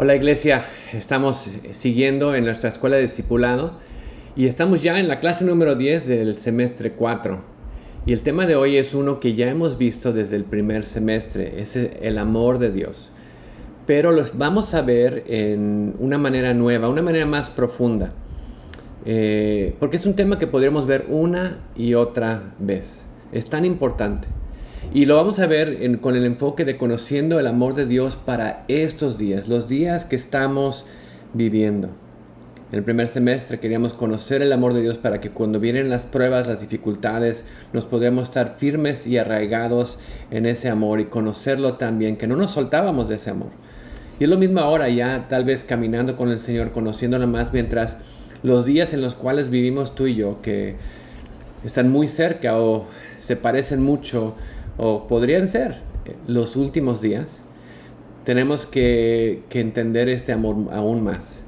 Hola Iglesia, estamos siguiendo en nuestra escuela de discipulado y estamos ya en la clase número 10 del semestre 4. Y el tema de hoy es uno que ya hemos visto desde el primer semestre, es el amor de Dios. Pero los vamos a ver en una manera nueva, una manera más profunda. Porque es un tema que podríamos ver una y otra vez. Es tan importante. Y lo vamos a ver con el enfoque de conociendo el amor de Dios para estos días, los días que estamos viviendo. En el primer semestre queríamos conocer el amor de Dios para que cuando vienen las pruebas, las dificultades, nos podamos estar firmes y arraigados en ese amor y conocerlo también, que no nos soltábamos de ese amor. Y es lo mismo ahora, ya tal vez caminando con el Señor, conociéndolo más, mientras los días en los cuales vivimos tú y yo, que están muy cerca o se parecen mucho, o podrían ser los últimos días, tenemos que entender este amor aún más.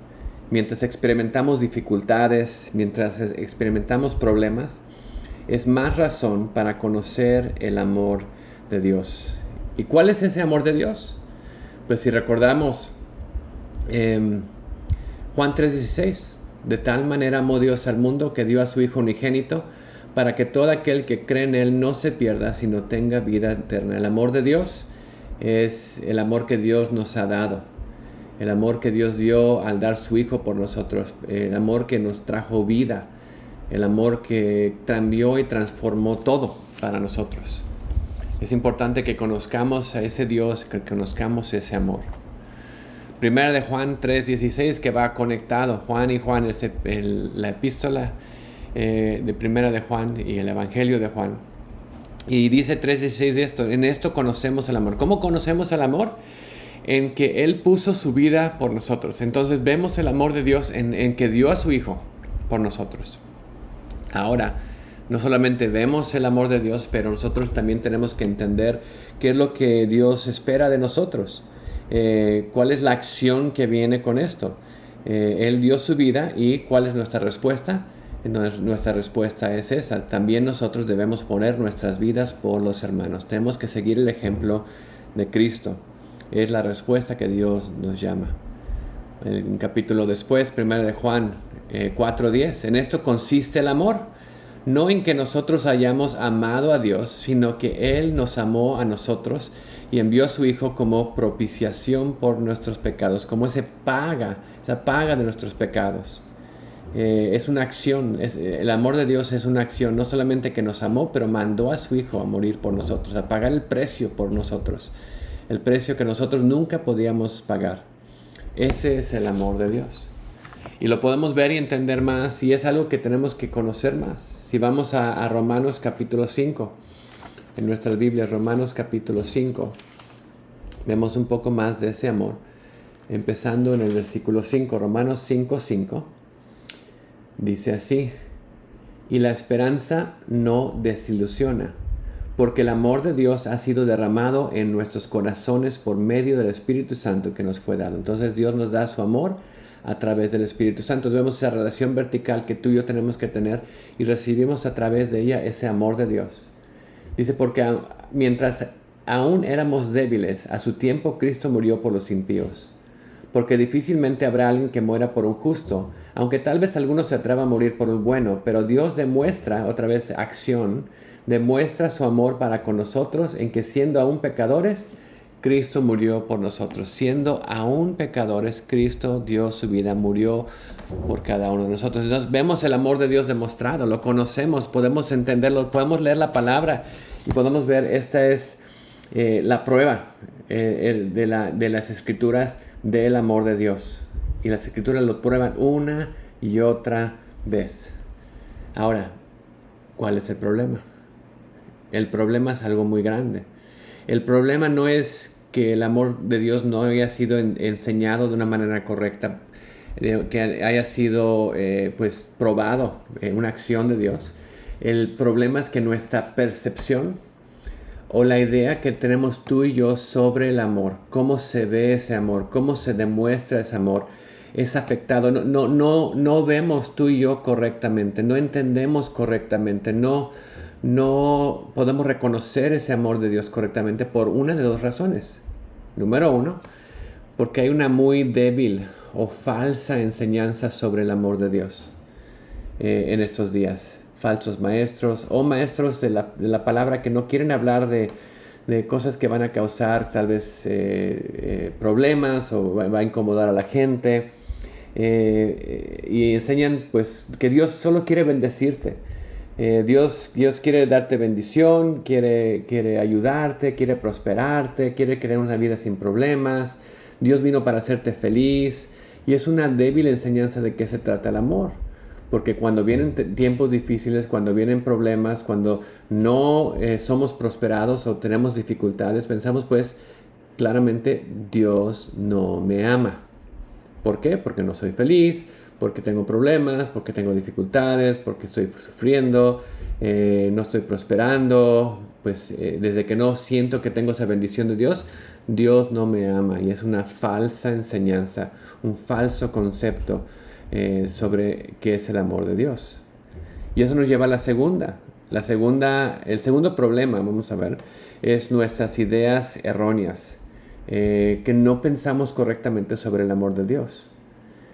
Mientras experimentamos dificultades, mientras experimentamos problemas, es más razón para conocer el amor de Dios. ¿Y cuál es ese amor de Dios? Pues si recordamos Juan 3:16, de tal manera amó Dios al mundo que dio a su Hijo unigénito, para que todo aquel que cree en Él no se pierda, sino tenga vida eterna. El amor de Dios es el amor que Dios nos ha dado. El amor que Dios dio al dar su Hijo por nosotros. El amor que nos trajo vida. El amor que cambió y transformó todo para nosotros. Es importante que conozcamos a ese Dios, que conozcamos ese amor. Primera de Juan 3:16, que va conectado. Juan y Juan es la epístola de Primera de Juan y el Evangelio de Juan. Y dice 3:16 de esto: en esto conocemos el amor. ¿Cómo conocemos el amor? En que Él puso su vida por nosotros. Entonces vemos el amor de Dios en que dio a su Hijo por nosotros. Ahora, no solamente vemos el amor de Dios, pero nosotros también tenemos que entender qué es lo que Dios espera de nosotros. ¿Cuál es la acción que viene con esto? Él dio su vida, y ¿cuál es nuestra respuesta? Nuestra respuesta es esa. También nosotros debemos poner nuestras vidas por los hermanos. Tenemos que seguir el ejemplo de Cristo. Es la respuesta que Dios nos llama. Un capítulo después, 1 de Juan 4:10. En esto consiste el amor, no en que nosotros hayamos amado a Dios, sino que Él nos amó a nosotros y envió a su Hijo como propiciación por nuestros pecados, como esa paga de nuestros pecados. Es una acción, el amor de Dios es una acción, no solamente que nos amó, pero mandó a su Hijo a morir por nosotros, a pagar el precio por nosotros, el precio que nosotros nunca podíamos pagar. Ese es el amor de Dios. Y lo podemos ver y entender más, y es algo que tenemos que conocer más. Si vamos a Romanos capítulo 5, en nuestras Biblias, Romanos capítulo 5, vemos un poco más de ese amor, empezando en el versículo 5, Romanos 5:5. Dice así: y la esperanza no desilusiona, porque el amor de Dios ha sido derramado en nuestros corazones por medio del Espíritu Santo que nos fue dado. Entonces Dios nos da su amor a través del Espíritu Santo. Vemos esa relación vertical que tú y yo tenemos que tener, y recibimos a través de ella ese amor de Dios. Dice: porque mientras aún éramos débiles, a su tiempo Cristo murió por los impíos. Porque difícilmente habrá alguien que muera por un justo, aunque tal vez alguno se atreva a morir por un bueno. Pero Dios demuestra, otra vez acción, demuestra su amor para con nosotros en que, siendo aún pecadores, Cristo murió por nosotros. Siendo aún pecadores, Cristo dio su vida, murió por cada uno de nosotros. Entonces vemos el amor de Dios demostrado, lo conocemos, podemos entenderlo, podemos leer la palabra y podemos ver, esta es la prueba de las Escrituras del amor de Dios. Y las Escrituras lo prueban una y otra vez. Ahora, ¿cuál es el problema? El problema es algo muy grande. El problema no es que el amor de Dios no haya sido enseñado de una manera correcta, que haya sido pues probado en una acción de Dios. El problema es que nuestra percepción o la idea que tenemos tú y yo sobre el amor, cómo se ve ese amor, cómo se demuestra ese amor, es afectado. No vemos tú y yo correctamente, no entendemos correctamente, no podemos reconocer ese amor de Dios correctamente por una de dos razones. Número uno, porque hay una muy débil o falsa enseñanza sobre el amor de Dios en estos días. Falsos maestros o maestros de la palabra que no quieren hablar de cosas que van a causar tal vez problemas o va a incomodar a la gente. Y enseñan pues que Dios solo quiere bendecirte. Dios quiere darte bendición, quiere ayudarte, quiere prosperarte, quiere crear una vida sin problemas. Dios vino para hacerte feliz. Y es una débil enseñanza de qué se trata el amor. Porque cuando vienen tiempos difíciles, cuando vienen problemas, cuando no somos prosperados o tenemos dificultades, pensamos pues claramente Dios no me ama. ¿Por qué? Porque no soy feliz, porque tengo problemas, porque tengo dificultades, porque estoy sufriendo, no estoy prosperando. Pues desde que no siento que tengo esa bendición de Dios, Dios no me ama. Y es una falsa enseñanza, un falso concepto sobre qué es el amor de Dios. Y eso nos lleva a la segunda. El segundo problema, vamos a ver, es nuestras ideas erróneas, que no pensamos correctamente sobre el amor de Dios.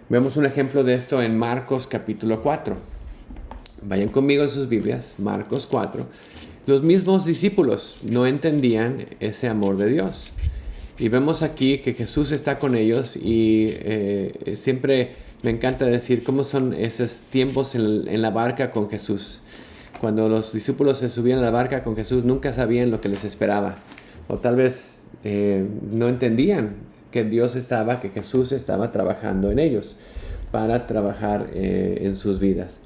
Vemos un ejemplo de esto en Marcos capítulo 4. Vayan conmigo en sus Biblias, Marcos 4. Los mismos discípulos no entendían ese amor de Dios. Y vemos aquí que Jesús está con ellos y siempre me encanta decir cómo son esos tiempos en la barca con Jesús. Cuando los discípulos se subían a la barca con Jesús, nunca sabían lo que les esperaba. O tal vez no entendían que que Jesús estaba trabajando en ellos para trabajar en sus vidas.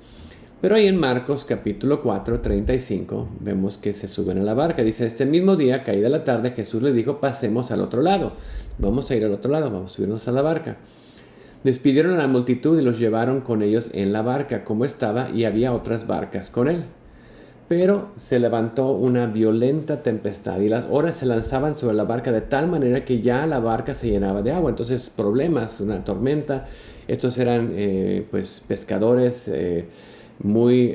Pero ahí en Marcos capítulo 4, 35, vemos que se suben a la barca. Dice, este mismo día, caída la tarde, Jesús les dijo, pasemos al otro lado. Vamos a ir al otro lado, vamos a subirnos a la barca. Despidieron a la multitud y los llevaron con ellos en la barca, como estaba, y había otras barcas con él. Pero se levantó una violenta tempestad y las olas se lanzaban sobre la barca de tal manera que ya la barca se llenaba de agua. Entonces problemas, una tormenta. Estos eran pues pescadores muy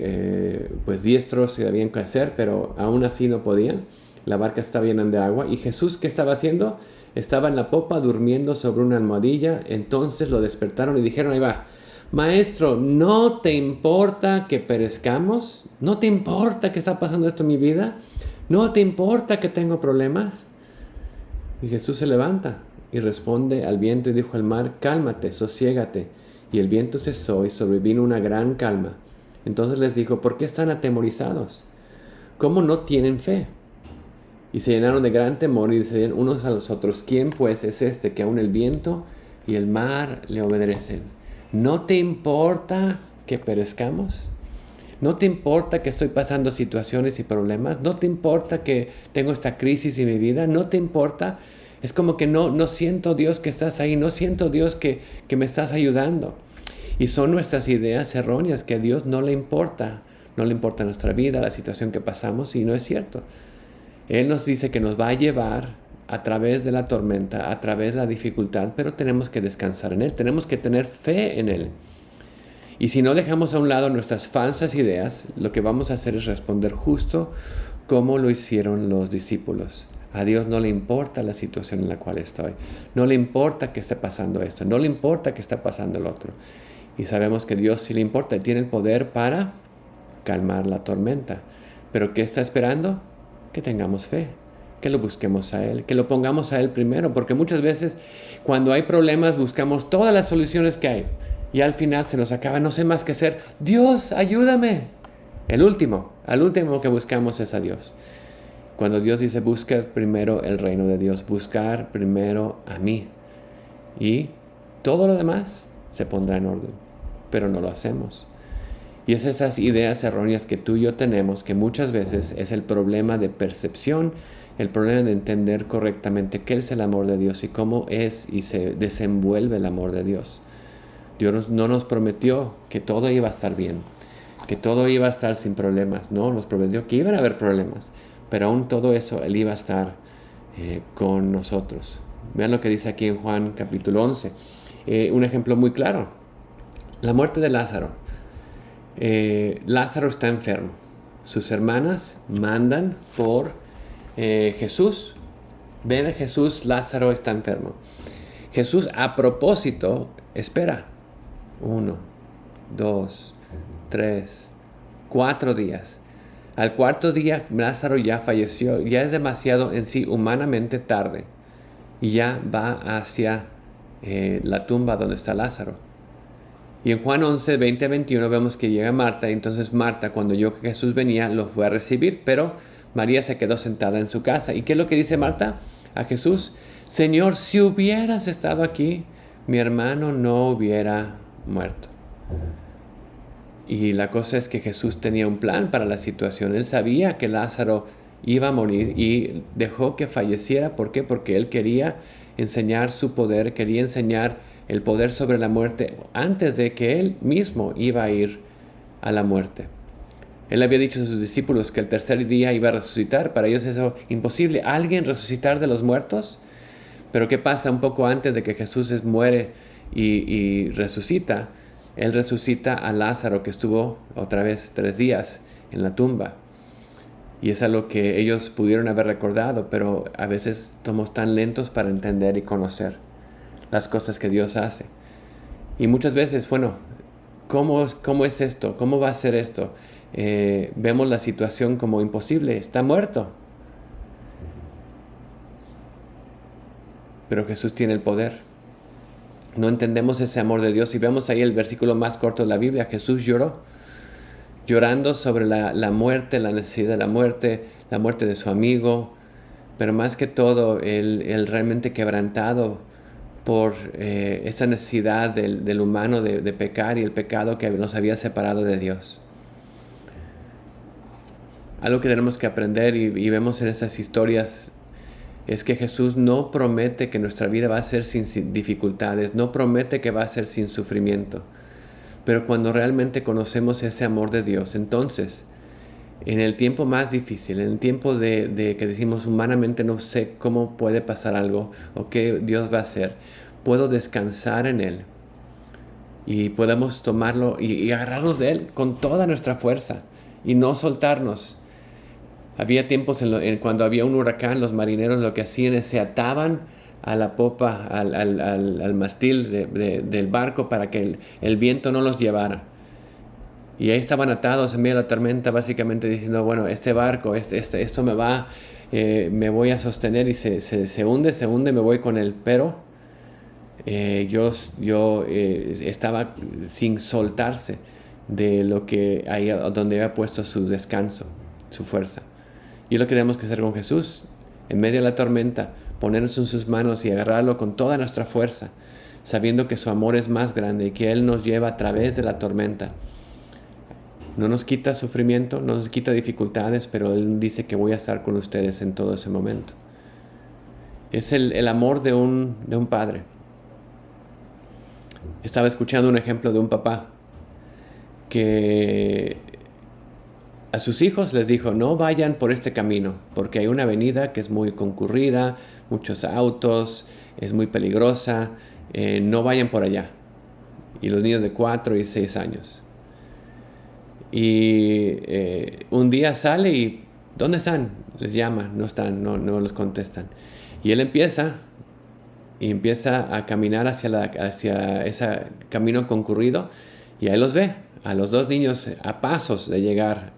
pues diestros, sabían qué hacer, pero aún así no podían. La barca estaba llena de agua. ¿Y Jesús qué estaba haciendo? Estaba en la popa durmiendo sobre una almohadilla. Entonces lo despertaron y dijeron, ahí va, Maestro, ¿no te importa que perezcamos? ¿No te importa que está pasando esto en mi vida? ¿No te importa que tengo problemas? Y Jesús se levanta y responde al viento y dijo al mar, cálmate, sosiégate. Y el viento cesó y sobrevino una gran calma. Entonces les dijo, ¿por qué están atemorizados? ¿Cómo no tienen fe? Y se llenaron de gran temor y decían unos a los otros, ¿quién pues es este que aun el viento y el mar le obedecen? ¿No te importa que perezcamos? ¿No te importa que estoy pasando situaciones y problemas? ¿No te importa que tengo esta crisis en mi vida? ¿No te importa? Es como que no siento, Dios, que estás ahí. No siento, Dios, que me estás ayudando. Y son nuestras ideas erróneas, que a Dios no le importa. No le importa nuestra vida, la situación que pasamos, y no es cierto. Él nos dice que nos va a llevar a través de la tormenta, a través de la dificultad, pero tenemos que descansar en Él, tenemos que tener fe en Él. Y si no dejamos a un lado nuestras falsas ideas, lo que vamos a hacer es responder justo como lo hicieron los discípulos. A Dios no le importa la situación en la cual estoy, no le importa que esté pasando esto, no le importa que esté pasando el otro. Y sabemos que Dios sí le importa y tiene el poder para calmar la tormenta. ¿Pero qué está esperando? Que tengamos fe, que lo busquemos a Él, que lo pongamos a Él primero, porque muchas veces cuando hay problemas buscamos todas las soluciones que hay y al final se nos acaba, no sé más qué hacer. Dios, ayúdame. Al último que buscamos es a Dios. Cuando Dios dice buscar primero el reino de Dios, buscar primero a mí, y todo lo demás se pondrá en orden, pero no lo hacemos. Y es esas ideas erróneas que tú y yo tenemos, que muchas veces es el problema de percepción, el problema de entender correctamente qué es el amor de Dios y cómo es y se desenvuelve el amor de Dios. Dios no nos prometió que todo iba a estar bien, que todo iba a estar sin problemas. No, nos prometió que iban a haber problemas, pero aún todo eso Él iba a estar con nosotros. Vean lo que dice aquí en Juan capítulo 11. Un ejemplo muy claro. La muerte de Lázaro. Lázaro está enfermo. Sus hermanas mandan por Jesús. Ven a Jesús, Lázaro está enfermo. Jesús a propósito espera 1, 2, 3, 4 días. Al cuarto día Lázaro ya falleció, ya es demasiado en sí humanamente tarde y ya va hacia la tumba donde está Lázaro. Y en Juan 11, 20, 21 vemos que llega Marta, y entonces Marta, cuando oyó que Jesús venía, lo fue a recibir, pero María se quedó sentada en su casa. ¿Y qué es lo que dice Marta a Jesús? Señor, si hubieras estado aquí, mi hermano no hubiera muerto. Y la cosa es que Jesús tenía un plan para la situación. Él sabía que Lázaro iba a morir y dejó que falleciera. ¿Por qué? Porque él quería enseñar su poder, quería enseñar el poder sobre la muerte antes de que él mismo iba a ir a la muerte. Él había dicho a sus discípulos que el tercer día iba a resucitar. Para ellos eso imposible. ¿Alguien resucitar de los muertos? Pero ¿qué pasa un poco antes de que Jesús muere y resucita? Él resucita a Lázaro, que estuvo otra vez 3 días en la tumba. Y es algo que ellos pudieron haber recordado, pero a veces somos tan lentos para entender y conocer las cosas que Dios hace. Y muchas veces, bueno, ¿cómo es esto? ¿Cómo va a ser esto? Vemos la situación como imposible, está muerto. Pero Jesús tiene el poder. No entendemos ese amor de Dios. Y vemos ahí el versículo más corto de la Biblia. Jesús lloró, llorando sobre la muerte, la necesidad de la muerte de su amigo. Pero más que todo, él realmente quebrantado por esta necesidad del humano de pecar y el pecado que nos había separado de Dios. Algo que tenemos que aprender y vemos en estas historias es que Jesús no promete que nuestra vida va a ser sin dificultades, no promete que va a ser sin sufrimiento. Pero cuando realmente conocemos ese amor de Dios, entonces, en el tiempo más difícil, en el tiempo de que decimos humanamente no sé cómo puede pasar algo o qué Dios va a hacer, puedo descansar en Él y podemos tomarlo y agarrarnos de Él con toda nuestra fuerza y no soltarnos. Había tiempos cuando había un huracán, los marineros lo que hacían es se ataban a la popa, al mastil del barco para que el viento no los llevara. Y ahí estaban atados en medio de la tormenta, básicamente diciendo, bueno, este barco, esto me voy a sostener y se hunde, me voy con él. Pero yo estaba sin soltarse de lo que ahí donde había puesto su descanso, su fuerza. Y es lo que tenemos que hacer con Jesús. En medio de la tormenta, ponernos en sus manos y agarrarlo con toda nuestra fuerza, sabiendo que su amor es más grande y que Él nos lleva a través de la tormenta. No nos quita sufrimiento, no nos quita dificultades, pero Él dice que voy a estar con ustedes en todo ese momento. Es el amor de un padre. Estaba escuchando un ejemplo de un papá que a sus hijos les dijo, no vayan por este camino, porque hay una avenida que es muy concurrida, muchos autos, es muy peligrosa, no vayan por allá. Y los niños de 4 y 6 años. Y un día sale y, ¿dónde están? Les llama, no están, no les contestan. Y él empieza a caminar hacia ese camino concurrido y ahí los ve, a los 2 niños a pasos de llegar.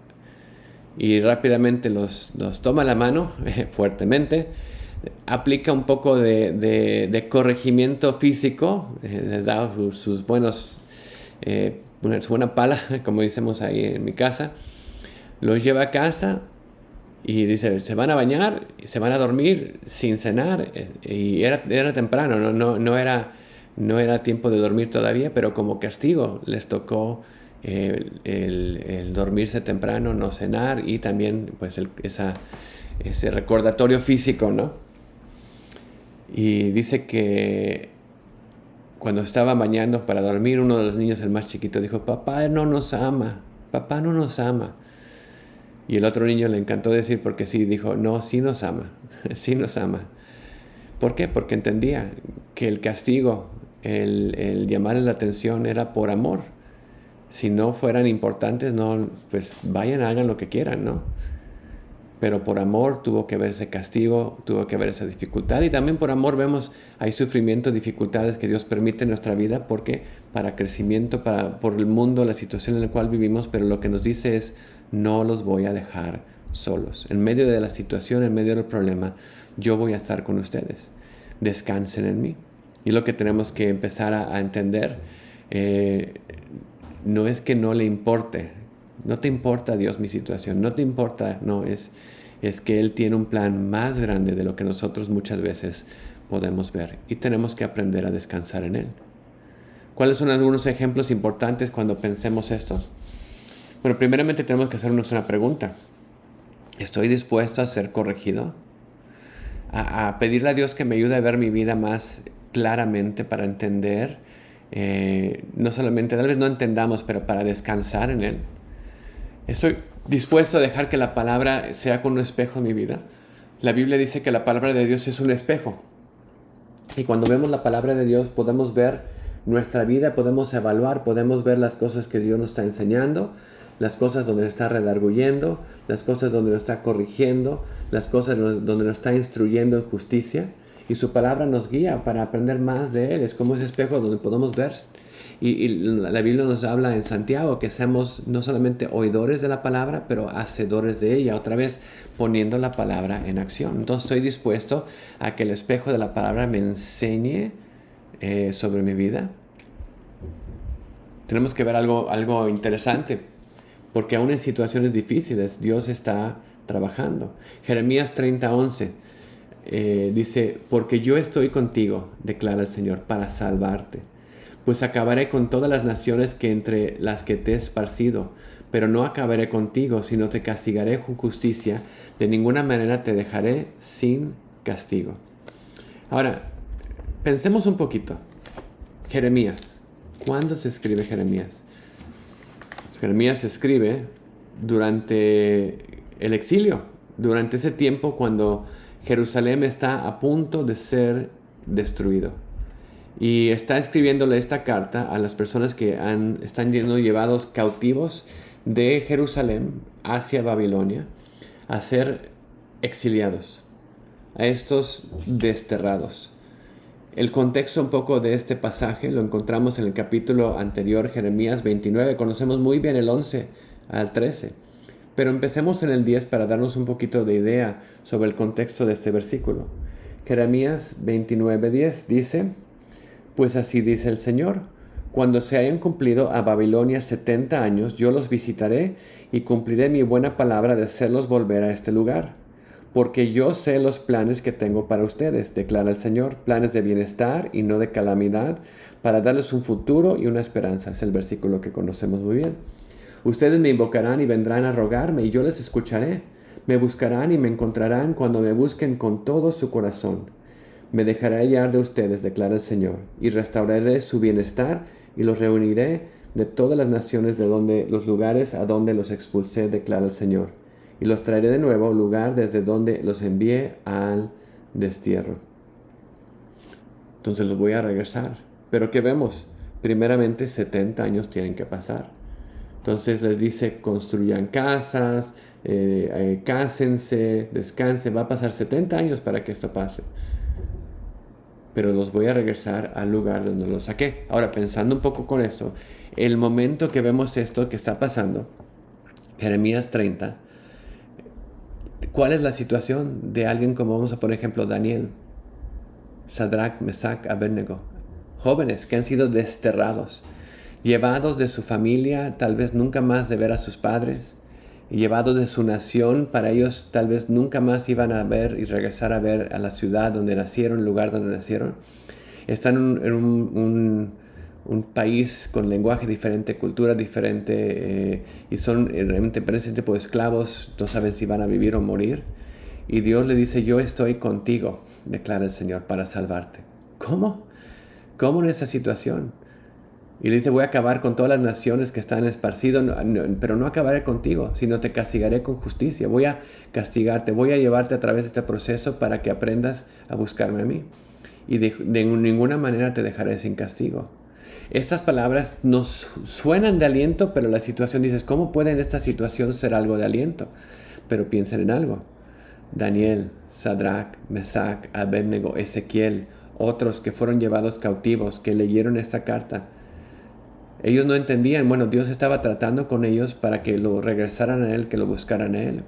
Y rápidamente los toma la mano fuertemente, aplica un poco de corregimiento físico, les da sus buenos, su buena pala, como decimos ahí en mi casa, los lleva a casa y dice, se van a bañar, se van a dormir sin cenar, y era temprano, no era tiempo de dormir todavía, pero como castigo les tocó el dormirse temprano, no cenar y también pues ese recordatorio físico, ¿no? Y dice que cuando estaba bañando para dormir, uno de los niños, el más chiquito, dijo, papá no nos ama. Y el otro niño le encantó decir, porque sí, dijo, no, sí nos ama, sí nos ama. ¿Por qué? Porque entendía que el castigo, el llamarle la atención era por amor. Si no fueran importantes, no, pues vayan, hagan lo que quieran, ¿no? pero por amor tuvo que haber ese castigo, tuvo que haber esa dificultad, y también por amor vemos hay sufrimiento, dificultades que Dios permite en nuestra vida porque para crecimiento, por el mundo, la situación en la cual vivimos, pero lo que nos dice es no los voy a dejar solos. En medio de la situación, en medio del problema, yo voy a estar con ustedes. Descansen en mí. Y lo que tenemos que empezar a entender, no es que no le importe, no te importa, Dios, mi situación, no te importa, no, es que Él tiene un plan más grande de lo que nosotros muchas veces podemos ver, y tenemos que aprender a descansar en Él. ¿Cuáles son algunos ejemplos importantes cuando pensemos esto? Bueno, primeramente tenemos que hacernos una pregunta. ¿Estoy dispuesto a ser corregido? A pedirle a Dios que me ayude a ver mi vida más claramente para entender, no solamente, tal vez no entendamos, pero para descansar en Él. Estoy dispuesto a dejar que la palabra sea como un espejo en mi vida. La Biblia dice que la palabra de Dios es un espejo. Y cuando vemos la palabra de Dios podemos ver nuestra vida, podemos evaluar, podemos ver las cosas que Dios nos está enseñando, las cosas donde nos está redarguyendo, las cosas donde nos está corrigiendo, las cosas donde nos está instruyendo en justicia. Y su palabra nos guía para aprender más de Él. Es como ese espejo donde podemos ver. Y la Biblia nos habla en Santiago que seamos no solamente oidores de la palabra, pero hacedores de ella. Otra vez poniendo la palabra en acción. Entonces estoy dispuesto a que el espejo de la palabra me enseñe sobre mi vida. Tenemos que ver algo interesante, porque aún en situaciones difíciles Dios está trabajando. Jeremías 30:11 dice, porque yo estoy contigo, declara el Señor, para salvarte. Pues acabaré con todas las naciones que entre las que te he esparcido, pero no acabaré contigo, sino te castigaré con justicia, de ninguna manera te dejaré sin castigo. Ahora, pensemos un poquito. Jeremías. ¿Cuándo se escribe Jeremías? Pues Jeremías se escribe durante el exilio, durante ese tiempo cuando Jerusalén está a punto de ser destruido. Y está escribiéndole esta carta a las personas que están siendo llevados cautivos de Jerusalén hacia Babilonia a ser exiliados, a estos desterrados. El contexto un poco de este pasaje lo encontramos en el capítulo anterior, Jeremías 29. Conocemos muy bien el 11 al 13. Pero empecemos en el 10 para darnos un poquito de idea sobre el contexto de este versículo. Jeremías 29:10 dice, pues así dice el Señor, cuando se hayan cumplido a Babilonia 70 años, yo los visitaré y cumpliré mi buena palabra de hacerlos volver a este lugar. Porque yo sé los planes que tengo para ustedes, declara el Señor, planes de bienestar y no de calamidad, para darles un futuro y una esperanza. Es el versículo que conocemos muy bien. Ustedes me invocarán y vendrán a rogarme, y yo les escucharé. Me buscarán y me encontrarán cuando me busquen con todo su corazón. Me dejaré hallar de ustedes, declara el Señor, y restauraré su bienestar y los reuniré de todas las naciones de donde los lugares a donde los expulsé, declara el Señor, y los traeré de nuevo al lugar desde donde los envié al destierro. Entonces los voy a regresar. Pero ¿qué vemos? Primeramente 70 años tienen que pasar. Entonces les dice, construyan casas, cásense, descansen. Va a pasar 70 años para que esto pase. Pero los voy a regresar al lugar donde los saqué. Ahora, pensando un poco con esto, el momento que vemos esto que está pasando, Jeremías 30, ¿cuál es la situación de alguien como, vamos a por ejemplo, Daniel, Sadrach, Mesach, Abednego? Jóvenes que han sido desterrados, llevados de su familia, tal vez nunca más de ver a sus padres, llevados de su nación, para ellos tal vez nunca más iban a ver y regresar a ver a la ciudad donde nacieron, el lugar donde nacieron. Están en un país con lenguaje diferente, cultura diferente, y son realmente para ese tipo de esclavos, no saben si van a vivir o morir. Y Dios le dice, yo estoy contigo, declara el Señor, para salvarte. ¿Cómo? ¿Cómo en esa situación? Y le dice, voy a acabar con todas las naciones que están esparcidas, pero no acabaré contigo, sino te castigaré con justicia. Voy a castigarte, voy a llevarte a través de este proceso para que aprendas a buscarme a mí. Y de ninguna manera te dejaré sin castigo. Estas palabras nos suenan de aliento, pero la situación dices, ¿cómo puede en esta situación ser algo de aliento? Pero piensen en algo. Daniel, Sadrach, Mesach, Abednego, Ezequiel, otros que fueron llevados cautivos, que leyeron esta carta. Ellos no entendían, bueno, Dios estaba tratando con ellos para que lo regresaran a Él, que lo buscaran a Él.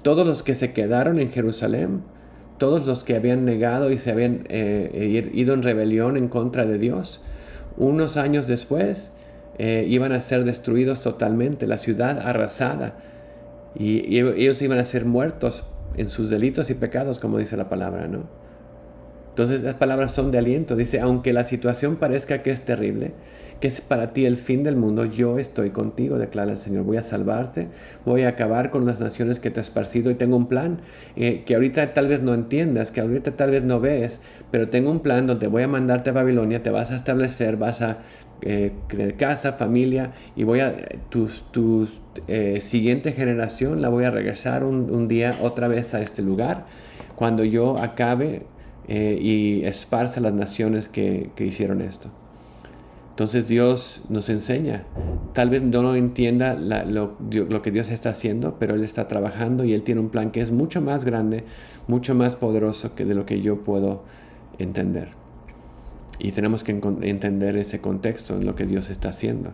Todos los que se quedaron en Jerusalén, todos los que habían negado y se habían ido en rebelión en contra de Dios, unos años después iban a ser destruidos totalmente, la ciudad arrasada, y ellos iban a ser muertos en sus delitos y pecados, como dice la palabra, ¿no? Entonces las palabras son de aliento. Dice, aunque la situación parezca que es terrible, que es para ti el fin del mundo, yo estoy contigo, declara el Señor. Voy a salvarte, voy a acabar con las naciones que te he esparcido y tengo un plan que ahorita tal vez no entiendas, que ahorita tal vez no ves, pero tengo un plan donde voy a mandarte a Babilonia, te vas a establecer, vas a tener casa, familia, y voy a tu siguiente generación la voy a regresar un día otra vez a este lugar cuando yo acabe y esparza las naciones que hicieron esto. Entonces Dios nos enseña. Tal vez no lo entienda lo que Dios está haciendo, pero Él está trabajando y Él tiene un plan que es mucho más grande, mucho más poderoso que de lo que yo puedo entender. Y tenemos que entender ese contexto en lo que Dios está haciendo.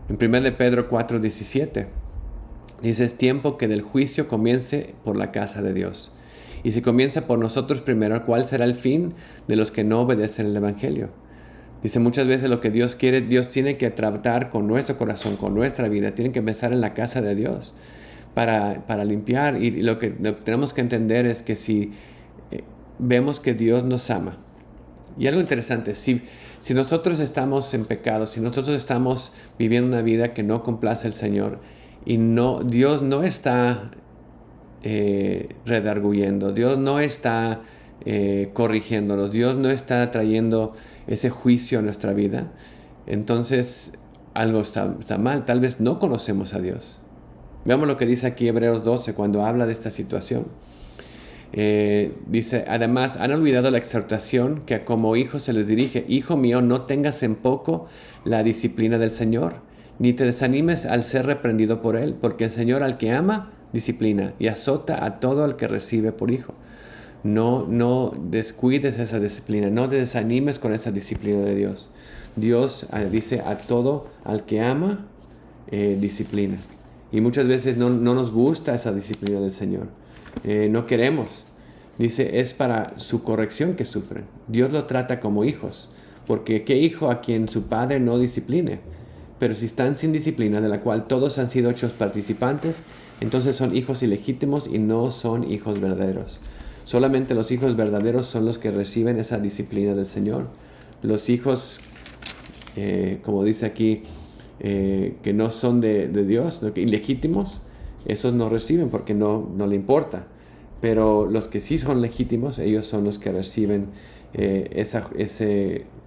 En 1 de Pedro 4:17 dice, es tiempo que del juicio comience por la casa de Dios. Y si comienza por nosotros primero, ¿cuál será el fin de los que no obedecen el Evangelio? Dice, muchas veces lo que Dios quiere, Dios tiene que tratar con nuestro corazón, con nuestra vida. Tiene que empezar en la casa de Dios para limpiar. Y lo que tenemos que entender es que si vemos que Dios nos ama. Y algo interesante, si nosotros estamos en pecado, si nosotros estamos viviendo una vida que no complace al Señor, y Dios no está redarguyendo, Dios no está corrigiéndonos, Dios no está trayendo ese juicio a nuestra vida, entonces algo está mal, tal vez no conocemos a Dios. Veamos lo que dice aquí Hebreos 12 cuando habla de esta situación. Dice, además han olvidado la exhortación que como hijos se les dirige, hijo mío, no tengas en poco la disciplina del Señor, ni te desanimes al ser reprendido por Él, porque el Señor al que ama, disciplina y azota a todo el que recibe por hijo. No descuides esa disciplina, no te desanimes con esa disciplina de Dios. Dios dice a todo al que ama, disciplina. Y muchas veces no nos gusta esa disciplina del Señor. No queremos. Dice, es para su corrección que sufren. Dios lo trata como hijos, porque ¿qué hijo a quien su padre no discipline? Pero si están sin disciplina, de la cual todos han sido hechos participantes, entonces son hijos ilegítimos y no son hijos verdaderos. Solamente los hijos verdaderos son los que reciben esa disciplina del Señor. Los hijos, como dice aquí, que no son de Dios, ilegítimos, esos no reciben porque no le importa. Pero los que sí son legítimos, ellos son los que reciben esa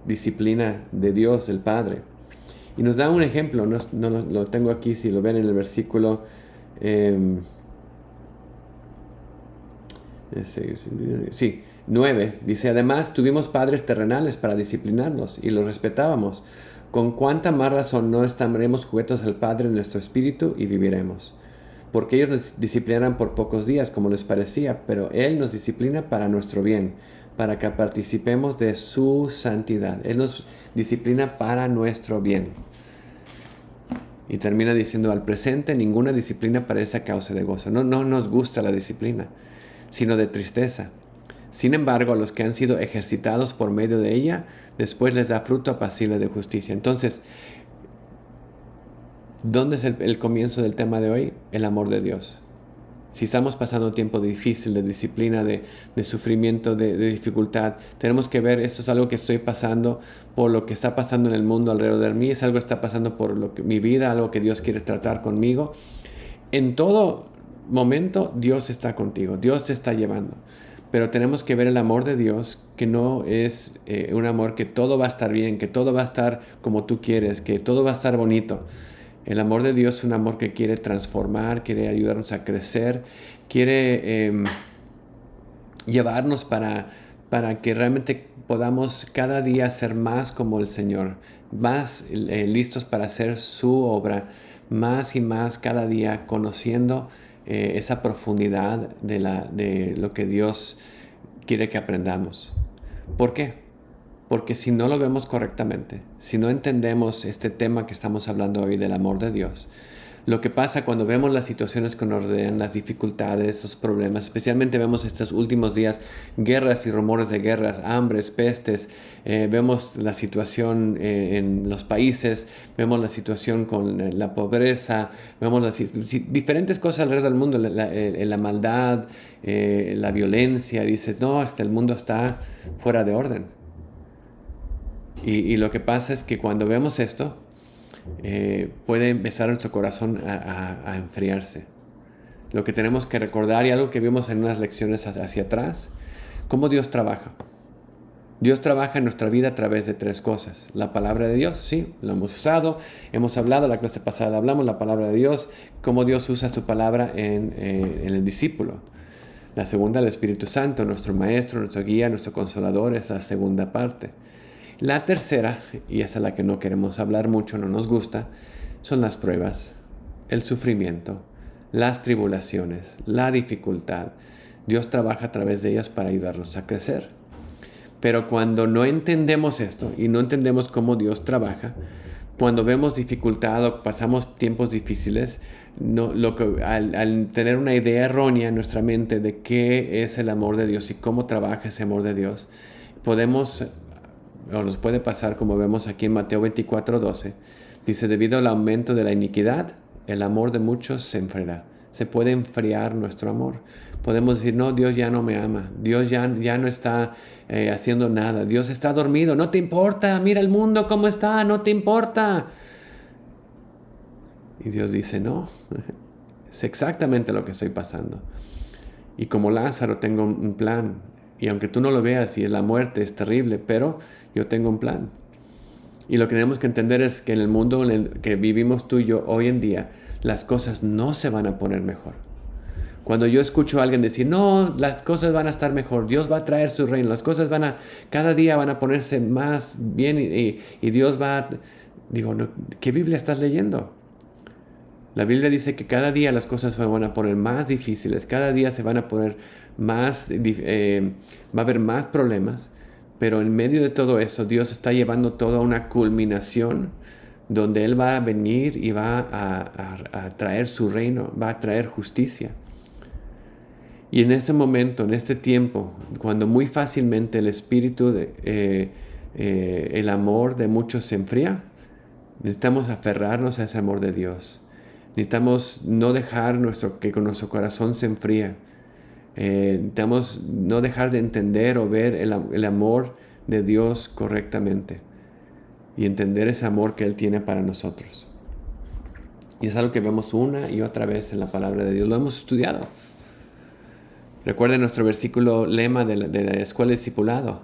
disciplina de Dios, el Padre. Y nos da un ejemplo, no lo tengo aquí, si lo ven en el versículo 9, dice, además tuvimos padres terrenales para disciplinarnos y los respetábamos. Con cuánta más razón no estaremos sujetos al Padre en nuestro espíritu y viviremos. Porque ellos nos disciplinaran por pocos días como les parecía, pero Él nos disciplina para nuestro bien, para que participemos de su santidad. Él nos disciplina para nuestro bien. Y termina diciendo, al presente ninguna disciplina parece causa de gozo. No nos gusta la disciplina, sino de tristeza. Sin embargo, a los que han sido ejercitados por medio de ella, después les da fruto apacible de justicia. Entonces, ¿dónde es el comienzo del tema de hoy? El amor de Dios. Si estamos pasando un tiempo difícil, de disciplina, de sufrimiento, de dificultad, tenemos que ver, esto es algo que estoy pasando por lo que está pasando en el mundo alrededor de mí, es algo que está pasando por mi vida, algo que Dios quiere tratar conmigo. En todo momento, Dios está contigo, Dios te está llevando. Pero tenemos que ver el amor de Dios, que no es un amor que todo va a estar bien, que todo va a estar como tú quieres, que todo va a estar bonito. El amor de Dios es un amor que quiere transformar, quiere ayudarnos a crecer, quiere llevarnos para que realmente podamos cada día ser más como el Señor, más listos para hacer su obra, más y más cada día conociendo esa profundidad de lo que Dios quiere que aprendamos. ¿Por qué? Porque si no lo vemos correctamente, si no entendemos este tema que estamos hablando hoy del amor de Dios, lo que pasa cuando vemos las situaciones que nos rodean, las dificultades, esos problemas, especialmente vemos estos últimos días guerras y rumores de guerras, hambres, pestes, vemos la situación en los países, vemos la situación con la pobreza, vemos las diferentes cosas alrededor del mundo, la maldad, la violencia. Dices, no, el mundo está fuera de orden. Y lo que pasa es que cuando vemos esto, puede empezar nuestro corazón a enfriarse. Lo que tenemos que recordar, y algo que vimos en unas lecciones hacia atrás, cómo Dios trabaja. Dios trabaja en nuestra vida a través de 3 cosas. La palabra de Dios, sí, lo hemos usado, hemos hablado, la clase pasada hablamos la palabra de Dios, cómo Dios usa su palabra en el discípulo. La segunda, el Espíritu Santo, nuestro maestro, nuestro guía, nuestro consolador, esa la segunda parte. La tercera, y esa es la que no queremos hablar mucho, no nos gusta, son las pruebas, el sufrimiento, las tribulaciones, la dificultad. Dios trabaja a través de ellas para ayudarnos a crecer. Pero cuando no entendemos esto y no entendemos cómo Dios trabaja, cuando vemos dificultad o pasamos tiempos difíciles, al tener una idea errónea en nuestra mente de qué es el amor de Dios y cómo trabaja ese amor de Dios, nos puede pasar como vemos aquí en Mateo 24:12. Dice, debido al aumento de la iniquidad, el amor de muchos se enfriará. Se puede enfriar nuestro amor. Podemos decir, no, Dios ya no me ama. Dios ya no está haciendo nada. Dios está dormido. No te importa. Mira el mundo cómo está. No te importa. Y Dios dice, no. Es exactamente lo que estoy pasando. Y como Lázaro tengo un plan. Y aunque tú no lo veas y la muerte es terrible, pero yo tengo un plan. Y lo que tenemos que entender es que en el mundo en el que vivimos tú y yo hoy en día, las cosas no se van a poner mejor. Cuando yo escucho a alguien decir, no, las cosas van a estar mejor, Dios va a traer su reino, las cosas cada día van a ponerse más bien y Dios va a... Digo, no, ¿qué Biblia estás leyendo? La Biblia dice que cada día las cosas se van a poner más difíciles, cada día se van a poner más, va a haber más problemas, pero en medio de todo eso Dios está llevando todo a una culminación donde Él va a venir y va a traer su reino, va a traer justicia. Y en ese momento, en este tiempo, cuando muy fácilmente el espíritu, el amor de muchos se enfría, necesitamos aferrarnos a ese amor de Dios. Necesitamos no dejar que con nuestro corazón se enfríe. Necesitamos no dejar de entender o ver el amor de Dios correctamente y entender ese amor que Él tiene para nosotros. Y es algo que vemos una y otra vez en la palabra de Dios. Lo hemos estudiado. Recuerden nuestro versículo lema de la escuela de discipulado.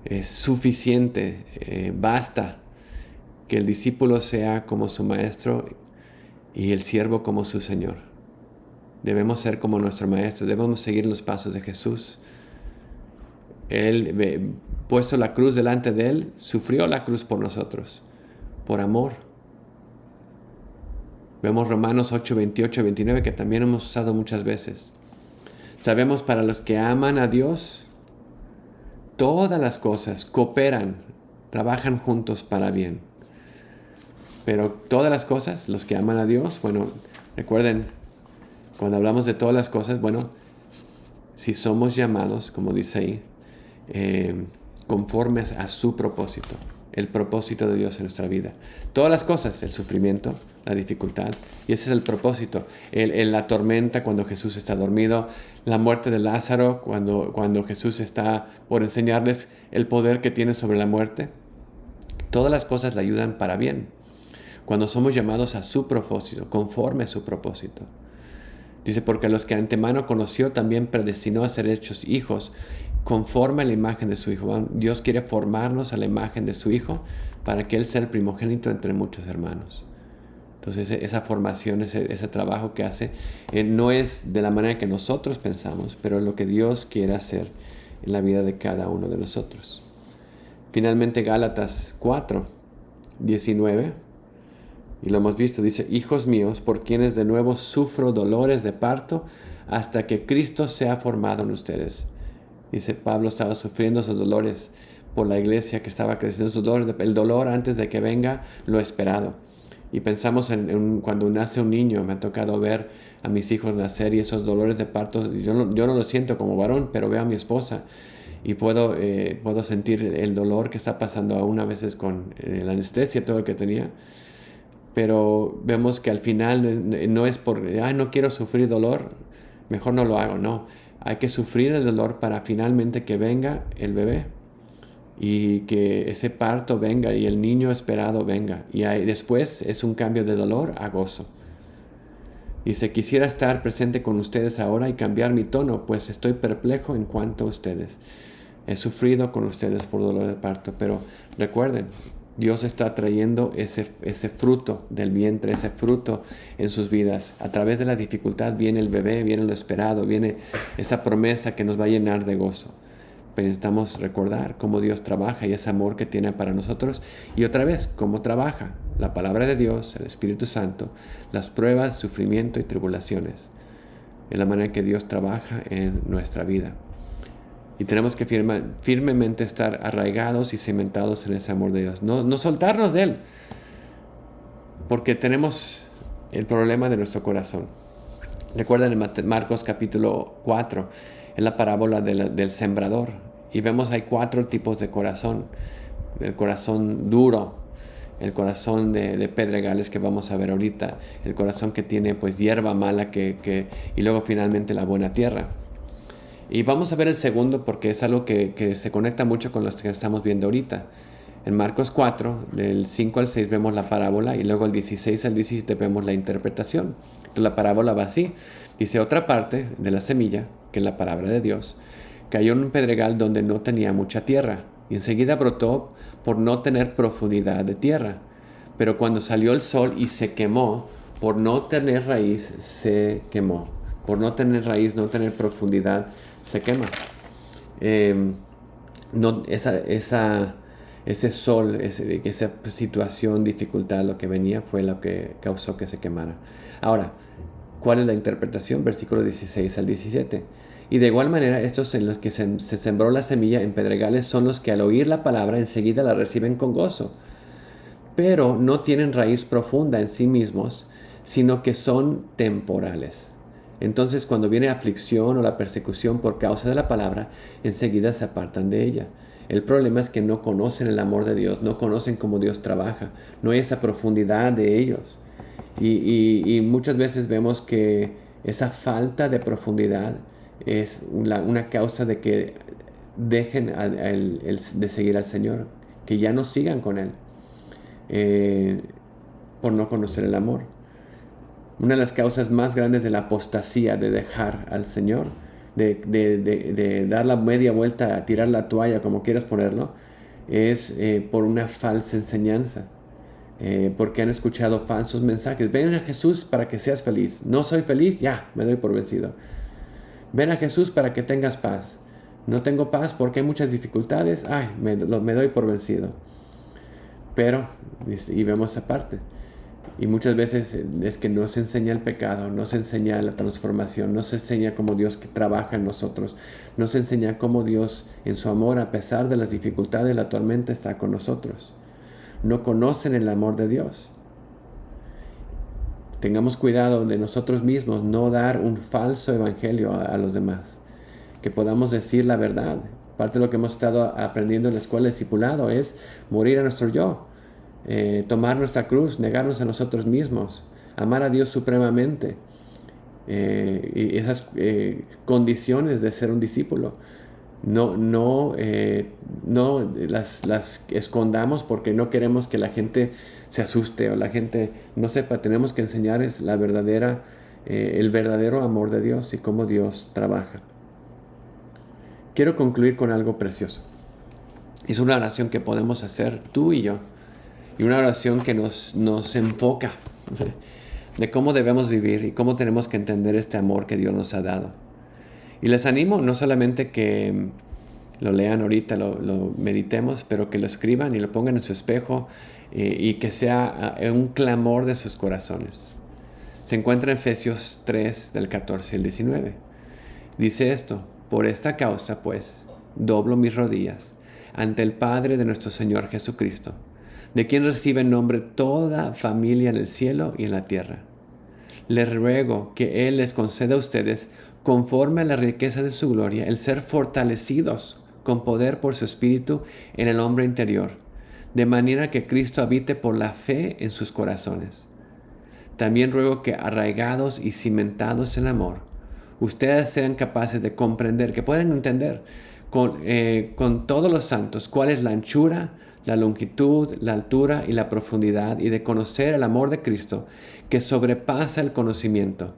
Es suficiente, basta que el discípulo sea como su maestro y el siervo como su Señor. Debemos ser como nuestro maestro, debemos seguir los pasos de Jesús. Él, puesto la cruz delante de Él, sufrió la cruz por nosotros, por amor. Vemos Romanos 8, 28, 29, que también hemos usado muchas veces. Sabemos para los que aman a Dios, todas las cosas cooperan, trabajan juntos para bien. Pero todas las cosas, los que aman a Dios, bueno, recuerden, cuando hablamos de todas las cosas, bueno, si somos llamados, como dice ahí, conformes a su propósito, el propósito de Dios en nuestra vida. Todas las cosas, el sufrimiento, la dificultad, y ese es el propósito. La tormenta cuando Jesús está dormido, la muerte de Lázaro cuando Jesús está por enseñarles el poder que tiene sobre la muerte. Todas las cosas le ayudan para bien. Cuando somos llamados a su propósito, conforme a su propósito. Dice, porque a los que antemano conoció también predestinó a ser hechos hijos conforme a la imagen de su Hijo. Dios quiere formarnos a la imagen de su Hijo para que Él sea el primogénito entre muchos hermanos. Entonces esa formación, ese trabajo que hace, no es de la manera que nosotros pensamos, pero es lo que Dios quiere hacer en la vida de cada uno de nosotros. Finalmente Gálatas 4, 19 Y lo hemos visto, dice, hijos míos, por quienes de nuevo sufro dolores de parto hasta que Cristo sea formado en ustedes. Dice, Pablo estaba sufriendo esos dolores por la iglesia que estaba creciendo, el dolor antes de que venga lo esperado. Y pensamos en cuando nace un niño, me ha tocado ver a mis hijos nacer y esos dolores de parto, yo no lo siento como varón, pero veo a mi esposa y puedo sentir el dolor que está pasando aún a veces con la anestesia, todo lo que tenía. Pero vemos que al final no es por, no quiero sufrir dolor, mejor no lo hago, no. Hay que sufrir el dolor para finalmente que venga el bebé y que ese parto venga y el niño esperado venga. Y después es un cambio de dolor a gozo. Dice, quisiera estar presente con ustedes ahora y cambiar mi tono, pues estoy perplejo en cuanto a ustedes. He sufrido con ustedes por dolor de parto, pero recuerden, Dios está trayendo ese fruto del vientre, ese fruto en sus vidas. A través de la dificultad viene el bebé, viene lo esperado, viene esa promesa que nos va a llenar de gozo. Pero necesitamos recordar cómo Dios trabaja y ese amor que tiene para nosotros. Y otra vez, cómo trabaja la palabra de Dios, el Espíritu Santo, las pruebas, sufrimiento y tribulaciones. Es la manera en que Dios trabaja en nuestra vida. Y tenemos que firmemente estar arraigados y cimentados en ese amor de Dios. No soltarnos de Él. Porque tenemos el problema de nuestro corazón. Recuerden en Marcos capítulo 4, es la parábola del sembrador. Y vemos hay 4 tipos de corazón. El corazón duro, el corazón de pedregales que vamos a ver ahorita, el corazón que tiene pues hierba mala y luego finalmente la buena tierra. Y vamos a ver el segundo porque es algo que se conecta mucho con los que estamos viendo ahorita. En Marcos 4, del 5 al 6 vemos la parábola y luego el 16 al 17 vemos la interpretación. Entonces la parábola va así. Dice, otra parte de la semilla, que es la palabra de Dios, cayó en un pedregal donde no tenía mucha tierra y enseguida brotó por no tener profundidad de tierra. Pero cuando salió el sol y se quemó, por no tener raíz, se quemó. Por no tener raíz, no tener profundidad, se quema. Ese sol, esa situación, dificultad, lo que venía fue lo que causó que se quemara. Ahora, ¿cuál es la interpretación? Versículos 16 al 17. Y de igual manera, estos en los que se sembró la semilla en pedregales son los que al oír la palabra enseguida la reciben con gozo. Pero no tienen raíz profunda en sí mismos, sino que son temporales. Entonces, cuando viene aflicción o la persecución por causa de la palabra, enseguida se apartan de ella. El problema es que no conocen el amor de Dios, no conocen cómo Dios trabaja, no hay esa profundidad de ellos. Y muchas veces vemos que esa falta de profundidad es una causa de que dejen de seguir al Señor, que ya no sigan con Él, por no conocer el amor. Una de las causas más grandes de la apostasía, de dejar al Señor, de dar la media vuelta, tirar la toalla, como quieras ponerlo, es por una falsa enseñanza. Porque han escuchado falsos mensajes. Ven a Jesús para que seas feliz. No soy feliz, ya, me doy por vencido. Ven a Jesús para que tengas paz. No tengo paz porque hay muchas dificultades. Ay, me doy por vencido. Pero, y vemos esa parte. Y muchas veces es que no se enseña el pecado, no se enseña la transformación, no se enseña cómo Dios trabaja en nosotros, no se enseña cómo Dios en su amor, a pesar de las dificultades, la tormenta, está con nosotros. No conocen el amor de Dios. Tengamos cuidado de nosotros mismos, no dar un falso evangelio a los demás. Que podamos decir la verdad. Parte de lo que hemos estado aprendiendo en la escuela de discipulado es morir a nuestro yo. Tomar nuestra cruz, negarnos a nosotros mismos, amar a Dios supremamente, y esas condiciones de ser un discípulo no las escondamos porque no queremos que la gente se asuste o la gente no sepa. Tenemos que enseñarles el verdadero amor de Dios y cómo Dios trabaja. Quiero concluir con algo precioso. Es una oración que podemos hacer tú y yo. Y una oración que nos enfoca de cómo debemos vivir y cómo tenemos que entender este amor que Dios nos ha dado. Y les animo no solamente que lo lean ahorita, lo meditemos, pero que lo escriban y lo pongan en su espejo y que sea un clamor de sus corazones. Se encuentra en Efesios 3 del 14 al 19. Dice esto: por esta causa, pues, doblo mis rodillas ante el Padre de nuestro Señor Jesucristo, de quien recibe en nombre toda familia en el cielo y en la tierra. Les ruego que Él les conceda a ustedes, conforme a la riqueza de su gloria, el ser fortalecidos con poder por su Espíritu en el hombre interior, de manera que Cristo habite por la fe en sus corazones. También ruego que, arraigados y cimentados en amor, ustedes sean capaces de comprender, que puedan entender con todos los santos cuál es la anchura, la longitud, la altura y la profundidad, y de conocer el amor de Cristo que sobrepasa el conocimiento,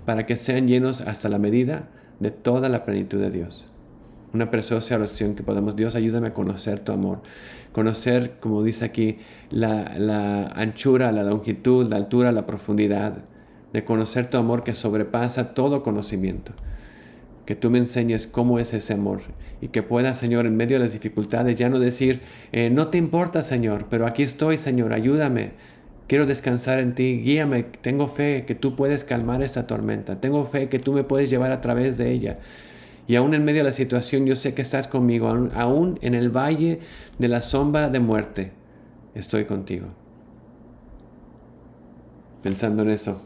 para que sean llenos hasta la medida de toda la plenitud de Dios. Una preciosa oración que podemos: Dios, ayúdame a conocer tu amor. Conocer, como dice aquí, la anchura, la longitud, la altura, la profundidad. De conocer tu amor que sobrepasa todo conocimiento. Que tú me enseñes cómo es ese amor. Y que pueda, Señor, en medio de las dificultades, ya no decir, no te importa, Señor, pero aquí estoy, Señor, ayúdame. Quiero descansar en ti, guíame. Tengo fe que tú puedes calmar esta tormenta. Tengo fe que tú me puedes llevar a través de ella. Y aún en medio de la situación, yo sé que estás conmigo. Aún en el valle de la sombra de muerte, estoy contigo. Pensando en eso,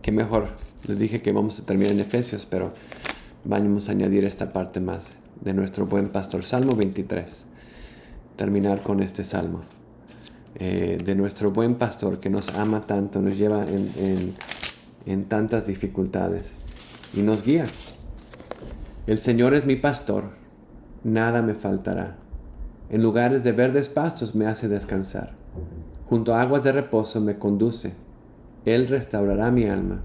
qué mejor. Les dije que vamos a terminar en Efesios, pero vamos a añadir esta parte más de nuestro buen pastor. Salmo 23. Terminar con este salmo. De nuestro buen pastor que nos ama tanto, nos lleva en tantas dificultades y nos guía. El Señor es mi pastor, nada me faltará. En lugares de verdes pastos me hace descansar. Junto a aguas de reposo me conduce. Él restaurará mi alma.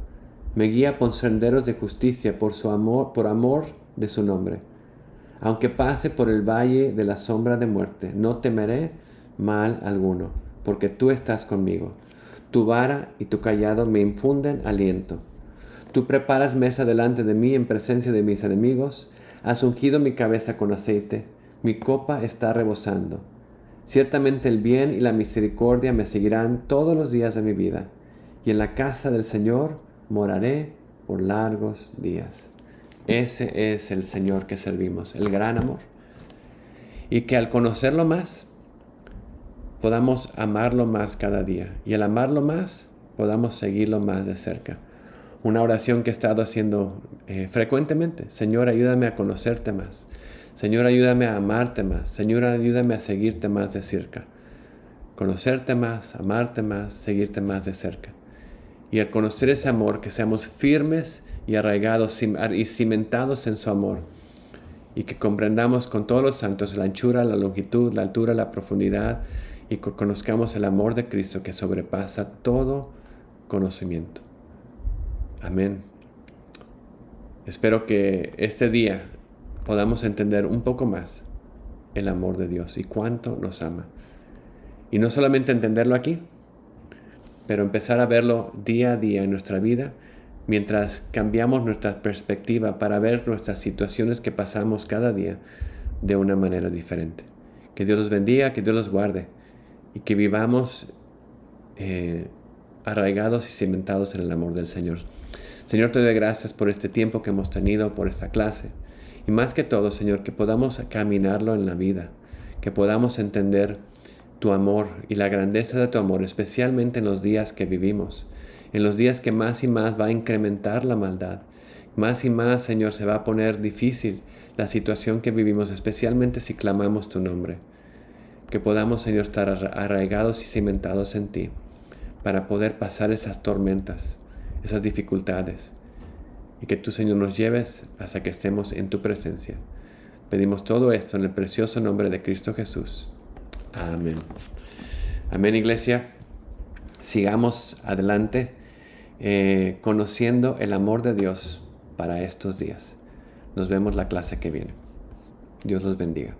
Me guía por senderos de justicia por amor de su nombre. Aunque pase por el valle de la sombra de muerte, no temeré mal alguno, porque tú estás conmigo. Tu vara y tu cayado me infunden aliento. Tú preparas mesa delante de mí en presencia de mis enemigos. Has ungido mi cabeza con aceite. Mi copa está rebosando. Ciertamente el bien y la misericordia me seguirán todos los días de mi vida. Y en la casa del Señor moraré por largos días. Ese es el Señor que servimos, el gran amor. Y que al conocerlo más, podamos amarlo más cada día. Y al amarlo más, podamos seguirlo más de cerca. Una oración que he estado haciendo frecuentemente. Señor, ayúdame a conocerte más. Señor, ayúdame a amarte más. Señor, ayúdame a seguirte más de cerca. Conocerte más, amarte más, seguirte más de cerca. Y al conocer ese amor, que seamos firmes y arraigados y cimentados en su amor. Y que comprendamos con todos los santos la anchura, la longitud, la altura, la profundidad. Y que conozcamos el amor de Cristo que sobrepasa todo conocimiento. Amén. Espero que este día podamos entender un poco más el amor de Dios y cuánto nos ama. Y no solamente entenderlo aquí, pero empezar a verlo día a día en nuestra vida mientras cambiamos nuestra perspectiva para ver nuestras situaciones que pasamos cada día de una manera diferente. Que Dios los bendiga, que Dios los guarde y que vivamos arraigados y cimentados en el amor del Señor. Señor, te doy gracias por este tiempo que hemos tenido, por esta clase. Y más que todo, Señor, que podamos caminarlo en la vida, que podamos entender tu amor y la grandeza de tu amor, especialmente en los días que vivimos, en los días que más y más va a incrementar la maldad. Más y más, Señor, se va a poner difícil la situación que vivimos, especialmente si clamamos tu nombre. Que podamos, Señor, estar arraigados y cimentados en ti para poder pasar esas tormentas, esas dificultades, y que tú, Señor, nos lleves hasta que estemos en tu presencia. Pedimos todo esto en el precioso nombre de Cristo Jesús. Amén. Amén, iglesia. Sigamos adelante conociendo el amor de Dios para estos días. Nos vemos la clase que viene. Dios los bendiga.